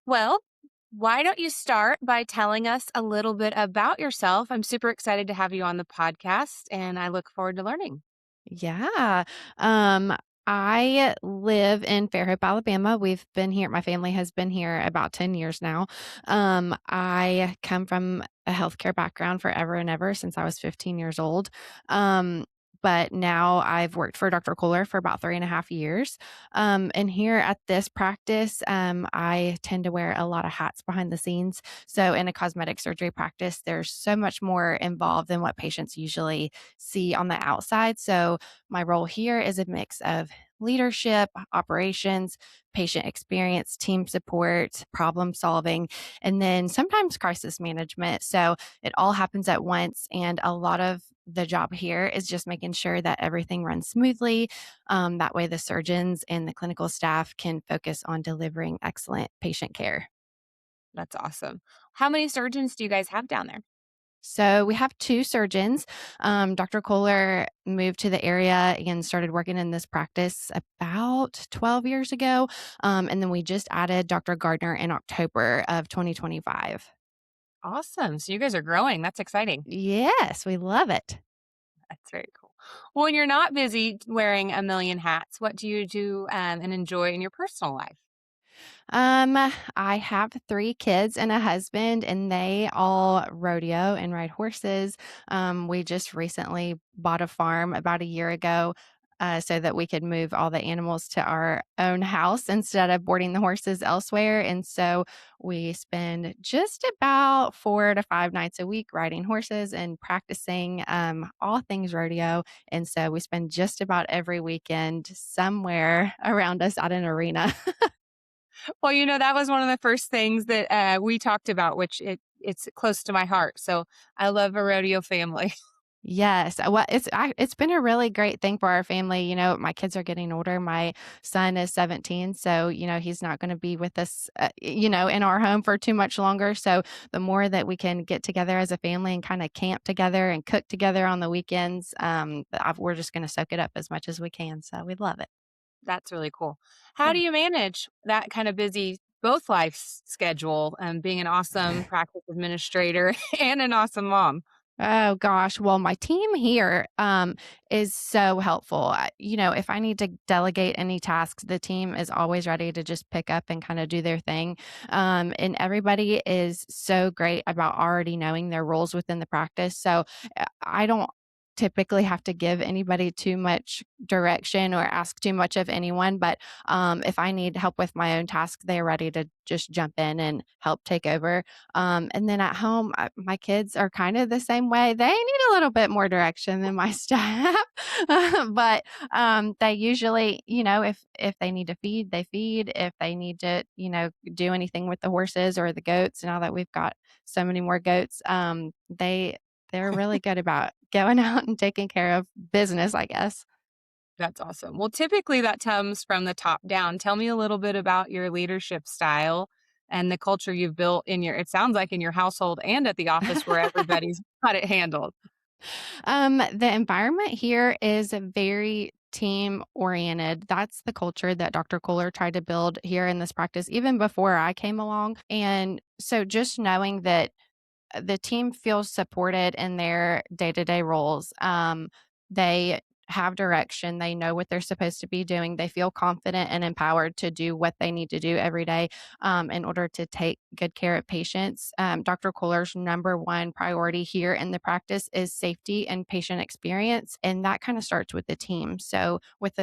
Well, why don't you start by telling us a little bit about yourself? I'm super excited to have you on the podcast and I look forward to learning. Yeah. Um, I live in Fairhope, Alabama. My family has been here about 10 years now. I come from a healthcare background forever and ever since I was 15 years old. Um, but now I've worked for Dr. Kohler for about 3.5 years. And here at this practice, I tend to wear a lot of hats behind the scenes. So in a cosmetic surgery practice, there's so much more involved than what patients usually see on the outside. So my role here is a mix of leadership, operations, patient experience, team support, problem solving, and then sometimes crisis management. So it all happens at once. And a lot of the job here is just making sure that everything runs smoothly. That way, the surgeons and the clinical staff can focus on delivering excellent patient care. That's awesome. How many surgeons do you guys have down there? So we have two surgeons. Dr. Kohler moved to the area and started working in this practice about 12 years ago. And then we just added Dr. Gardner in October of 2025. Awesome. So you guys are growing. That's exciting. Yes, we love it. That's very cool. Well, when you're not busy wearing a million hats, what do you do and enjoy in your personal life? Um, I have 3 kids and a husband, and they all rodeo and ride horses. We just recently bought a farm about a year ago, so that we could move all the animals to our own house instead of boarding the horses elsewhere. And so we spend just about 4 to 5 nights a week riding horses and practicing all things rodeo. And so we spend just about every weekend somewhere around us at an arena. Well, that was one of the first things that we talked about, which it's close to my heart. So I love a rodeo family. Yes, well, it's been a really great thing for our family. My kids are getting older. My son is 17, so he's not going to be with us, in our home for too much longer. So the more that we can get together as a family and kind of camp together and cook together on the weekends, we're just going to soak it up as much as we can. So we love it. That's really cool. How do Yeah. you manage that kind of busy both life schedule and being an awesome practice administrator and an awesome mom? Oh gosh. Well, my team here is so helpful. If I need to delegate any tasks, the team is always ready to just pick up and kind of do their thing. And everybody is so great about already knowing their roles within the practice. So I don't typically have to give anybody too much direction or ask too much of anyone. But if I need help with my own task, they're ready to just jump in and help take over. And then at home, my kids are kind of the same way. They need a little bit more direction than my staff, but they usually, if they need to feed, they feed. If they need to, do anything with the horses or the goats, now that we've got so many more goats, they're really good about going out and taking care of business, I guess. That's awesome. Well, typically that comes from the top down. Tell me a little bit about your leadership style and the culture you've built it sounds like in your household and at the office where everybody's got it handled. The environment here is very team oriented. That's the culture that Dr. Kohler tried to build here in this practice, even before I came along. And so just knowing that the team feels supported in their day-to-day roles. They have direction. They know what they're supposed to be doing. They feel confident and empowered to do what they need to do every day in order to take good care of patients. Dr. Kohler's number one priority here in the practice is safety and patient experience, and that kind of starts with the team. So with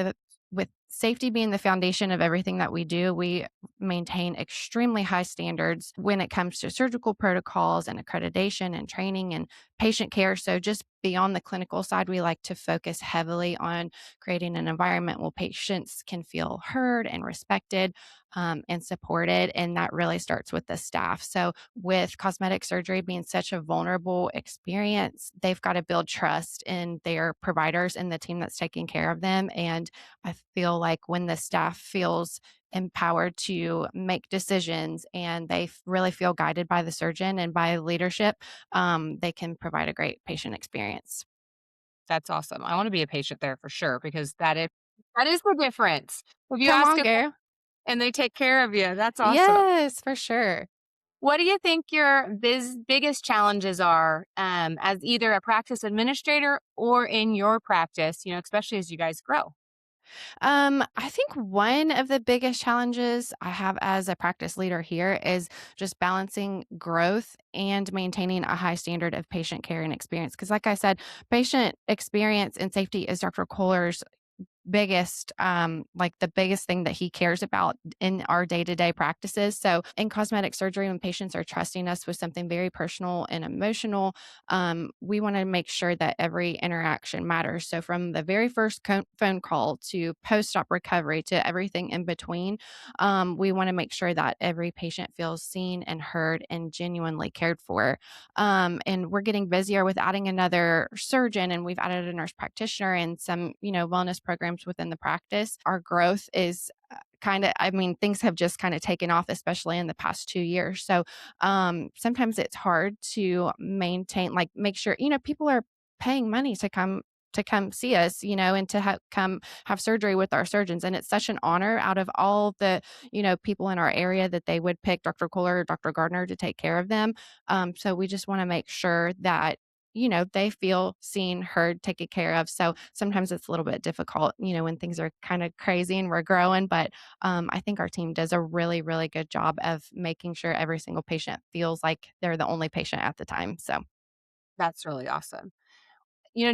safety being the foundation of everything that we do, we maintain extremely high standards when it comes to surgical protocols and accreditation and training and patient care. So, just beyond the clinical side, we like to focus heavily on creating an environment where patients can feel heard and respected and supported. And that really starts with the staff. So, with cosmetic surgery being such a vulnerable experience, they've got to build trust in their providers and the team that's taking care of them. And I feel like when the staff feels empowered to make decisions and they really feel guided by the surgeon and by leadership, they can provide a great patient experience. That's awesome. I want to be a patient there for sure because that is the difference. If you Come ask on, a girl. And they take care of you. That's awesome. Yes, for sure. What do you think your biggest challenges are as either a practice administrator or in your practice, especially as you guys grow? I think one of the biggest challenges I have as a practice leader here is just balancing growth and maintaining a high standard of patient care and experience. Because, like I said, patient experience and safety is Dr. Kohler's biggest like the biggest thing that he cares about in our day-to-day practices. So in cosmetic surgery, when patients are trusting us with something very personal and emotional, we want to make sure that every interaction matters. So from the very first phone call to post-op recovery to everything in between, we want to make sure that every patient feels seen and heard and genuinely cared for. And we're getting busier with adding another surgeon, and we've added a nurse practitioner and some, wellness programs within the practice. Our growth is I mean, things have just kind of taken off, especially in the past 2 years. So sometimes it's hard to maintain, like, make sure, people are paying money to come see us, and to come have surgery with our surgeons. And it's such an honor out of all the, people in our area that they would pick Dr. Kohler or Dr. Gardner to take care of them. So we just want to make sure that they feel seen, heard, taken care of. So sometimes it's a little bit difficult, when things are kind of crazy and we're growing. But I think our team does a really, really good job of making sure every single patient feels like they're the only patient at the time. So That's really awesome.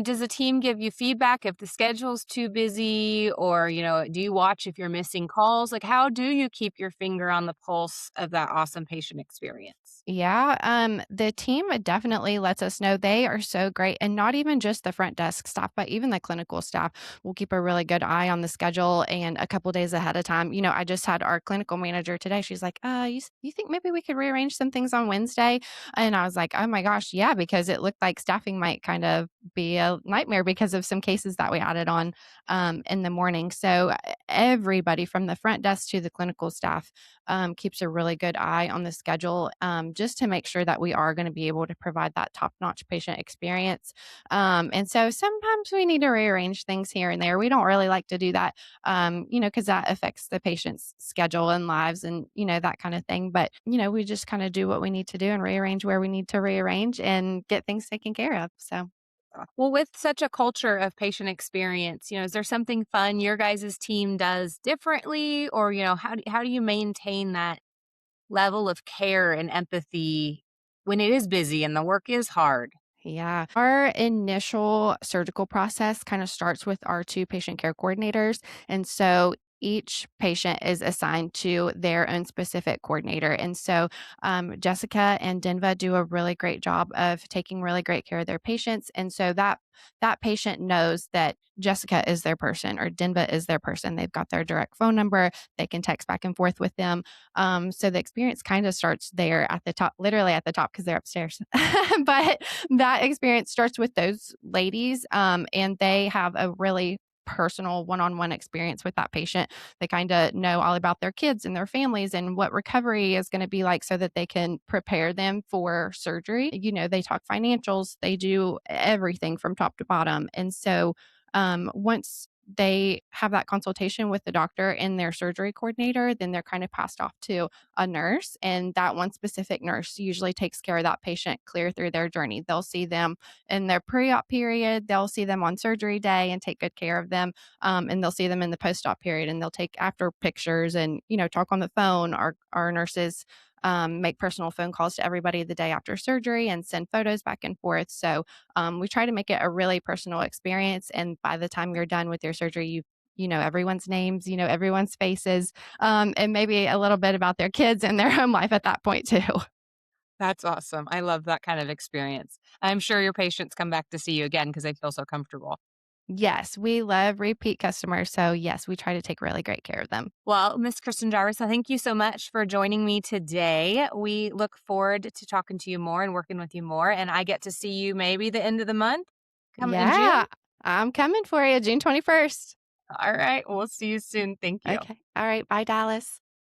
Does the team give you feedback if the schedule's too busy or, do you watch if you're missing calls? Like, how do you keep your finger on the pulse of that awesome patient experience? yeah, the team definitely lets us know. They are so great, and not even just the front desk staff, but even the clinical staff will keep a really good eye on the schedule and a couple days ahead of time. I just had our clinical manager today. She's like, you think maybe we could rearrange some things on Wednesday?" And I was like, "Oh my gosh, yeah," because it looked like staffing might kind of be a nightmare because of some cases that we added on in the morning. So everybody from the front desk to the clinical staff keeps a really good eye on the schedule, just to make sure that we are going to be able to provide that top notch patient experience. And so sometimes we need to rearrange things here and there. We don't really like to do that, because that affects the patient's schedule and lives and, that kind of thing. But, we just kind of do what we need to do and rearrange where we need to rearrange and get things taken care of. So, Well, with such a culture of patient experience, is there something fun your guys' team does differently? Or, how do you maintain that level of care and empathy when it is busy and the work is hard? yeah. Our initial surgical process kind of starts with our two patient care coordinators. And so each patient is assigned to their own specific coordinator. And so Jessica and Denva do a really great job of taking really great care of their patients. And so that patient knows that Jessica is their person or Denva is their person. They've got their direct phone number. They can text back and forth with them. So the experience kind of starts there at the top, literally at the top because they're upstairs. But that experience starts with those ladies, and they have a really personal one-on-one experience with that patient. They kind of know all about their kids and their families and what recovery is going to be like so that they can prepare them for surgery. They talk financials, they do everything from top to bottom. And so once they have that consultation with the doctor and their surgery coordinator, then they're kind of passed off to a nurse. And that one specific nurse usually takes care of that patient clear through their journey. They'll see them in their pre op period, they'll see them on surgery day and take good care of them. And they'll see them in the post op period and they'll take after pictures and, talk on the phone. Our nurses make personal phone calls to everybody the day after surgery and send photos back and forth. So we try to make it a really personal experience. And by the time you're done with your surgery, you know everyone's names, everyone's faces, and maybe a little bit about their kids and their home life at that point too. That's awesome. I love that kind of experience. I'm sure your patients come back to see you again because they feel so comfortable. Yes, we love repeat customers. So yes, we try to take really great care of them. Well, Miss Kristen Jarvis, thank you so much for joining me today. We look forward to talking to you more and working with you more. And I get to see you maybe the end of the month, come in June. Yeah, I'm coming for you June 21st. All right. We'll see you soon. Thank you. Okay. All right. Bye, Dallas.